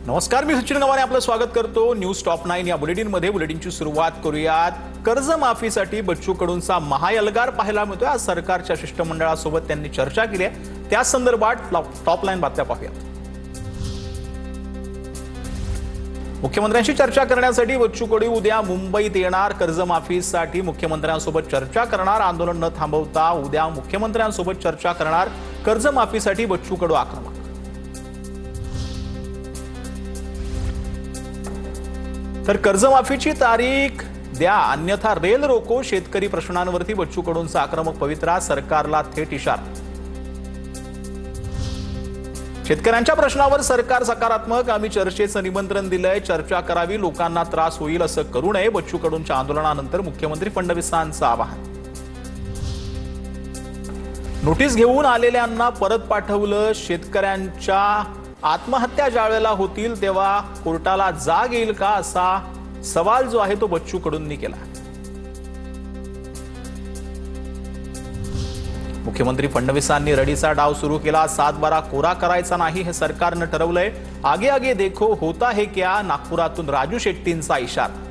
नमस्कार, मी सचिन गवाने आपलं स्वागत करतो न्यूज टॉप 9 या बुलेटिनमध्ये। बुलेटिनची सुरुवात करूयात। कर्जमाफीसाठी बच्चू कडूंचा महायलगार पाहायला मिळतोय। आज सरकारच्या शिष्टमंडळासोबत त्यांनी चर्चा केली आहे। त्या संदर्भात टॉप लाईन बातम्या पाहूयात। मुख्यमंत्र्यांशी चर्चा करण्यासाठी बच्चू कडू उद्या मुंबईत येणार। कर्जमाफीसाठी मुख्यमंत्र्यांसोबत चर्चा करणार। आंदोलन न थांबवता उद्या मुख्यमंत्र्यांसोबत चर्चा करणार। कर्जमाफीसाठी बच्चू कडू आक्रमक। तर कर्जमाफीची तारीख द्या, अन्यथा रेल रोको। शेतकरी प्रश्नांवरती बच्चू कडूंचा आक्रमक पवित्रा। सरकारला थेट इशारा। शेतकऱ्यांच्या प्रश्नावर सरकार सकारात्मक। आम्ही चर्चेचं निमंत्रण दिलंय। चर्चा करावी, लोकांना त्रास होईल असं करू नये। बच्चू कडूंच्या आंदोलनानंतर मुख्यमंत्री फडणवीसांचं आवाहन। नोटीस घेऊन आलेल्यांना परत पाठवलं। शेतकऱ्यांच्या आत्महत्या ज्यावेळेला होतील तेव्हा कोर्टाला जाग येईल का, असा सवाल जो आहे तो बच्चू कडूंनी केला। मुख्यमंत्री फडणवीसांनी रडीचा डाव सुरू केला। 7-12 कोरा करायचा नाही हे सरकारनं ठरवलंय। आगे आगे देखो होता है क्या, नागपुरातून राजू शेट्टींचा इशारा।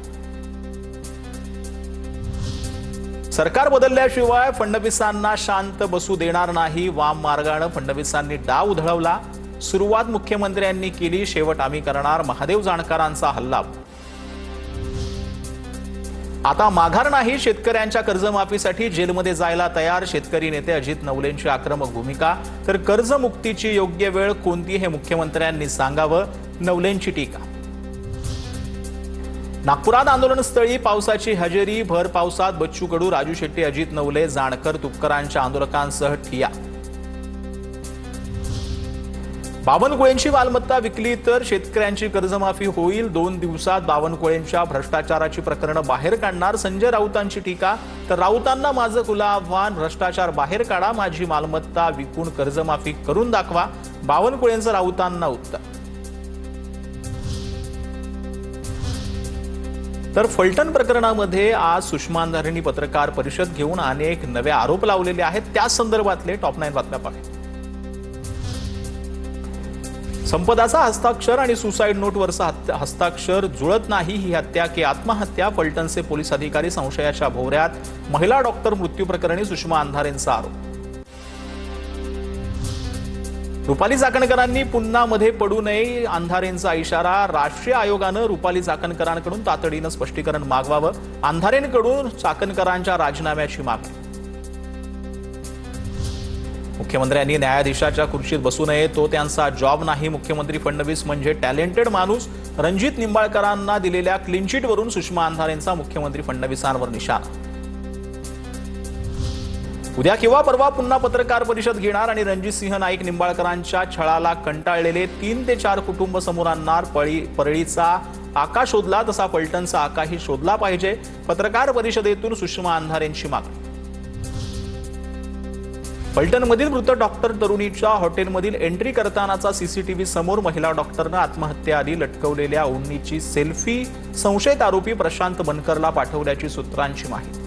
सरकार बदलल्याशिवाय फडणवीसांना शांत बसू देणार नाही। वाम मार्गाने फडणवीसांनी डाव उधळवला। सुरुवात मुख्यमंत्र्यांनी केली, शेवट आम्ही करणार। महादेव जानकरांचा हल्ला। आता माघार नाही। शेतकऱ्यांच्या कर्जमाफीसाठी जेलमध्ये जायला तयार। शेतकरी नेते अजित नवलेंची आक्रमक भूमिका। तर कर्जमुक्तीची योग्य वेळ कोणती हे मुख्यमंत्र्यांनी सांगावं, नवलेंची टीका। नागपुरात आंदोलनस्थळी पावसाची हजेरी। भर पावसात बच्चू कडू, राजू शेट्टी, अजित नवले, जानकर, तुपकरांच्या आंदोलकांसह ठिय्या। बावनकुळेंची मालमत्ता विकली तर शेतकऱ्यांची कर्जमाफी होईल। 2 दिवसात बावनकुळेंच्या भ्रष्टाचाराची प्रकरणं बाहेर काढणार। संजय राऊतांची टीका। तर राऊतांना माझं खुलं आव्हान, भ्रष्टाचार बाहेर काढा, माझी मालमत्ता विकून कर्जमाफी करून दाखवा। बावनकुळेंचं राऊतांना उत्तर। तर फलटण प्रकरणामध्ये आज सुषमा अंधारेंनी पत्रकार परिषद घेऊन अनेक नवे आरोप लावलेले आहेत। त्या संदर्भातले टॉप 9 बातम्या पाहूया। संपदाचा हस्ताक्षर आणि सुसाईड नोटवरचा हस्ताक्षर जुळत नाही। ही हत्या की आत्महत्या, फलटणचे पोलीस अधिकारी संशयाच्या भोवऱ्यात। महिला डॉक्टर मृत्यू प्रकरणी सुषमा अंधारेंचा आरोप। रुपाली चाकणकरांनी पुन्हा मध्ये पडू नये, अंधारेंचा इशारा। राष्ट्रीय आयोगानं रुपाली चाकणकरांकडून तातडीनं स्पष्टीकरण मागवावं। अंधारेंकडून चाकणकरांच्या राजीनाम्याची मागणी। मुख्यमंत्र्यांनी न्यायाधीशाच्या खुर्चीत बसू नये, तो त्यांचा जॉब नाही। मुख्यमंत्री फडणवीस म्हणजे टॅलेंटेड माणूस। रणजित निंबाळकरांना दिलेल्या क्लीन चिटवरून सुषमा अंधारेंचा मुख्यमंत्री फडणवीसांवर निशाणा। उद्या किंवा परवा पुन्हा पत्रकार परिषद घेणार आणि रणजित सिंह नाईक निंबाळकरांच्या छळाला कंटाळलेले 3 ते 4 कुटुंब समोर आणणार। परळीचा आका शोधला तसा फलटणचा आकाही शोधला पाहिजे। पत्रकार परिषदेतून सुषमा अंधारेंची मागणी। फलटणमधील मृत डॉक्टर तरुणीच्या हॉटेलमधील एंट्री करतानाचा सीसीटीव्ही समोर। महिला डॉक्टरनं आत्महत्येआधी लटकवलेल्या ओढणीची सेल्फी संशयित आरोपी प्रशांत बनकरला पाठवल्याची सूत्रांची माहिती।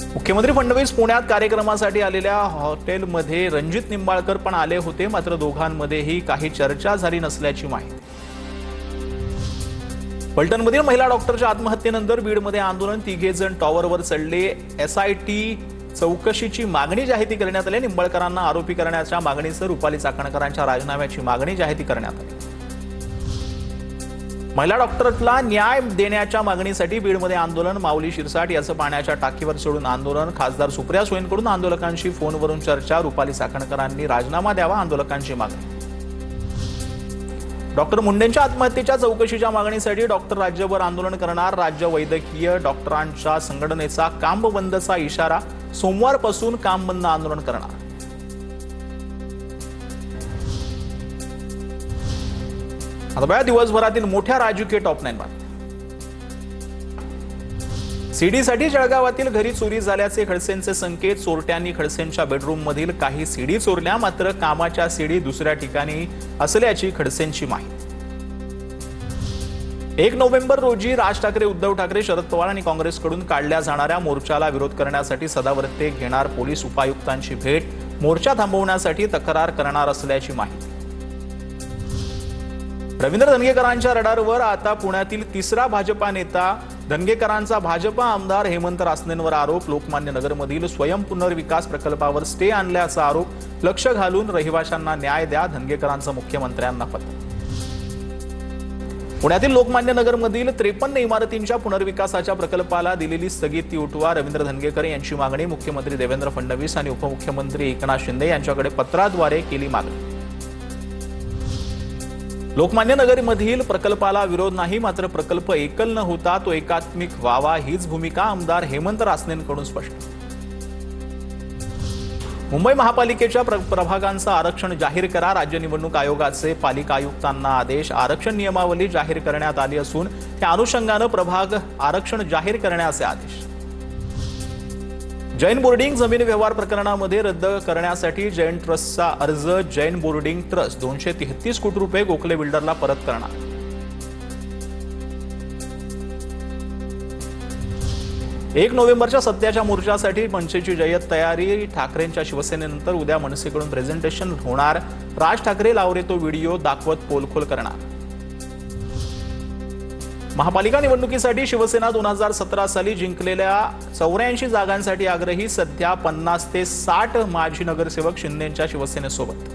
मुख्यमंत्री फडणवीस पुण्यात कार्यक्रमासाठी आलेल्या हॉटेलमध्ये रणजित निंबाळकर पण आले होते, मात्र दोघांमध्येही काही चर्चा झाली नसल्याची माहिती। फलटणमधील महिला डॉक्टरच्या आत्महत्येनंतर बीडमध्ये आंदोलन। 3 जण टॉवरवर चढले। एसआयटी चौकशीची मागणी जाहीर करण्यात आली। निंबाळकरांना आरोपी करण्याच्या मागणीसह रुपाली चाकणकरांच्या राजीनाम्याची मागणी जाहीर करण्यात आली। महिला डॉक्टरला न्याय देण्याच्या मागणीसाठी बीडमध्ये आंदोलन। माऊली शिरसाट याचं पाण्याच्या टाकीवर चढून आंदोलन। खासदार सुप्रिया सुळेंकडून आंदोलकांशी फोनवरून चर्चा। रुपाली चाकणकरांनी राजीनामा द्यावा, आंदोलकांची मागणी। डॉक्टर मुंडेंच्या आत्महत्येच्या चौकशीच्या मागणीसाठी डॉक्टर राज्यभर आंदोलन करणार। राज्य वैद्यकीय डॉक्टरांच्या संघटनेचा काम बंदचा इशारा। सोमवारपासून काम बंद आंदोलन करणार। आता दिवसभरातील मोठ्या राजकीय टॉप 9 बातम्या। सीडीसाठी जळगावातील घरी चोरी झाल्याचे खडसेंचे संकेत। चोरट्यांनी खडसेंच्या बेडरूम मधील काही सीडी चोरल्या, मात्र कामाच्या सीडी दुसऱ्या ठिकाणी असल्याची खडसेंची माहिती। 1 नोव्हेंबर रोजी राज ठाकरे, उद्धव ठाकरे, शरद पवार आणि काँग्रेसकडून काढल्या जाणाऱ्या मोर्चाला विरोध करण्यासाठी सदावर्ते घेणार पोलीस उपायुक्तांची भेट। मोर्चा थांबवण्यासाठी तक्रार करणार असल्याची माहिती। रवींद्र धंगेकरांच्या रडारवर आता पुण्यातील तिसरा भाजपा नेता धंगेकरांचा भाजपा आमदार हेमंत रासनेंवर आरोप. लोकमान्य नगरमधील स्वयं पुनर्विकास प्रकल्पावर स्टे आणल्याचा आरोप. लक्ष घालून रहिवाशांना न्याय द्या, धंगेकरांचं मुख्यमंत्र्यांना पत्र. पुण्यातील लोकमान्य नगरमधील 53 इमारतींच्या पुनर्विकासाच्या प्रकल्पाला दिलेली स्थगिती उठवा. रवींद्र धंगेकर यांची मागणी. मुख्यमंत्री देवेंद्र फडणवीस आणि उपमुख्यमंत्री एकनाथ शिंदे यांच्याकडे पत्राद्वारे केली मागणी. लोकमान्य नगरमधील प्रकल्पाला विरोध नाही, मात्र प्रकल्प एकल न होता तो एकात्मिक व्हावा हीच भूमिका आमदार हेमंत रासनेंकडून स्पष्ट. मुंबई महापालिकेच्या प्रभागांचं आरक्षण जाहीर करा. राज्य निवडणूक आयोगाचे पालिका आयुक्तांना आदेश. आरक्षण नियमावली जाहीर करण्यात आली असून त्या अनुषंगानं प्रभाग आरक्षण जाहीर करण्याचे आदेश. जैन बोर्डिंग जमीन व्यवहार प्रकरणामध्ये रद्द करण्यासाठी जैन ट्रस्टचा अर्ज. जैन बोर्डिंग ट्रस्ट 233 कोटी रुपये गोखले बिल्डरला परत करणार. 1 नोव्हेंबरच्या सत्याच्या मोर्चासाठी मनसेची जय्यत तयारी. ठाकरेंच्या शिवसेनेनंतर उद्या मनसेकडून प्रेझेंटेशन होणार. राज ठाकरे लावरे तो व्हिडिओ दाखवत पोलखोल करणार. महापालिका निवडणुकीसाठी शिवसेना 2017 साली जिंकलेल्या 84 जागांसाठी आग्रही. सध्या 50 ते 60 माजी नगरसेवक शिंदेंच्या शिवसेनेसोबत.